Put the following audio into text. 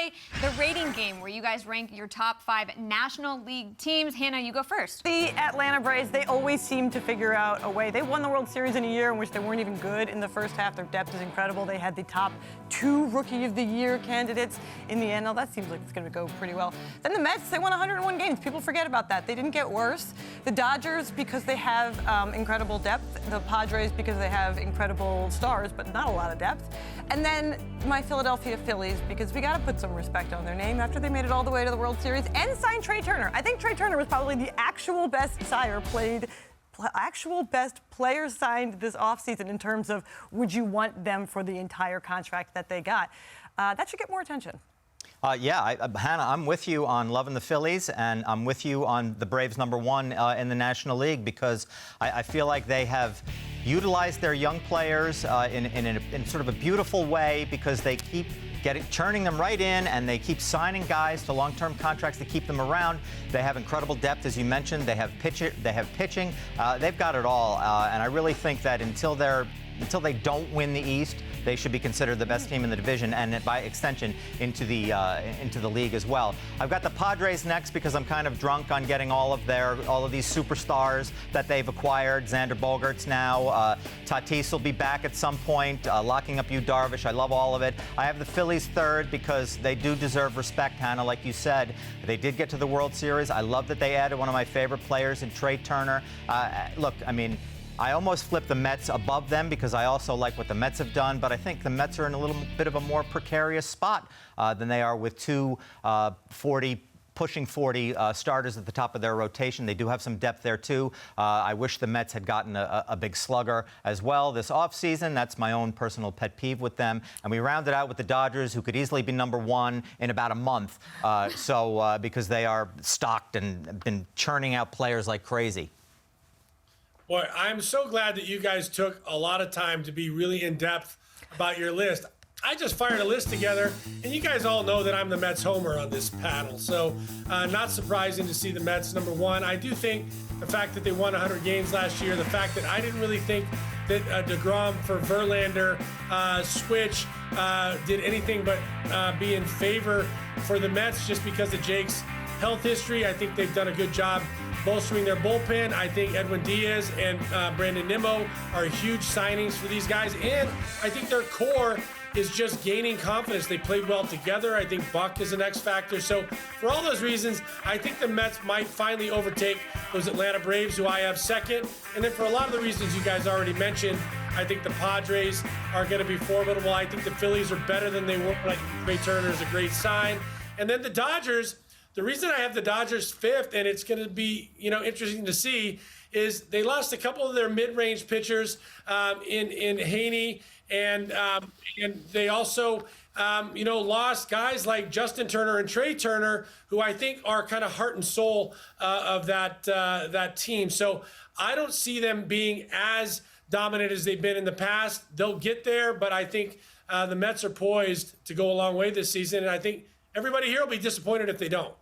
play the rating game where you guys rank your top 5 National League teams. Hannah, you go first. The Atlanta Braves, they always seem to figure out a way. They won the World Series in a year in which they weren't even good in the first half. Their depth is incredible. They had the top 2 Rookie of the Year candidates in the NL. That seems like it's going to go pretty well. Then the Mets, they won 101 games. People forget about that. They didn't get worse. The Dodgers, because they have incredible depth. The Padres, because they have incredible stars, but not a lot of depth. And then my Philadelphia Phillies, because we got to put some respect on their name after they made it all the way to the World Series and signed Trey Turner. I think Trey Turner was probably the actual best player signed this offseason in terms of would you want them for the entire contract that they got. That should get more attention. Hannah, I'm with you on loving the Phillies, and I'm with you on the Braves #1 in the National League because I feel like they have utilized their young players in sort of a beautiful way because they keep churning them right in, and they keep signing guys to long-term contracts to keep them around. They have incredible depth, as you mentioned. They have pitching. They've got it all, and I really think that until they don't win the East, they should be considered the best team in the division, and by extension into the league as well. I've got the Padres next because I'm kind of drunk on getting all of these superstars that they've acquired. Xander Bogaerts now, Tatis will be back at some point, locking up Yu Darvish. I love all of it. I have the Phillies third because they do deserve respect, Hannah, like you said. They did get to the World Series. I love that they added one of my favorite players in Trey Turner. Look, I mean, I almost flipped the Mets above them because I also like what the Mets have done, but I think the Mets are in a little bit of a more precarious spot than they are with two pushing 40 starters at the top of their rotation. They do have some depth there, too. I wish the Mets had gotten a big slugger as well this offseason. That's my own personal pet peeve with them. And we rounded out with the Dodgers, who could easily be #1 in about a month. Because they are stocked and been churning out players like crazy. Boy, I'm so glad that you guys took a lot of time to be really in-depth about your list. I just fired a list together, and you guys all know that I'm the Mets homer on this panel. So not surprising to see the Mets #1. I do think the fact that they won 100 games last year, the fact that I didn't really think that DeGrom for Verlander switch did anything but be in favor for the Mets just because of Jake's health history. I think they've done a good job bolstering their bullpen. I think Edwin Diaz and Brandon Nimmo are huge signings for these guys. And I think their core is just gaining confidence. They played well together. I think Buck is an X factor. So for all those reasons, I think the Mets might finally overtake those Atlanta Braves, who I have second. And then for a lot of the reasons you guys already mentioned, I think the Padres are going to be formidable. I think the Phillies are better than they were. Like Trey Turner is a great sign. And then the Dodgers, the reason I have the Dodgers 5th, and it's going to be, interesting to see, is they lost a couple of their mid-range pitchers in Haney, and they also, lost guys like Justin Turner and Trey Turner, who I think are kind of heart and soul of that team. So I don't see them being as dominant as they've been in the past. They'll get there, but I think the Mets are poised to go a long way this season, and I think everybody here will be disappointed if they don't.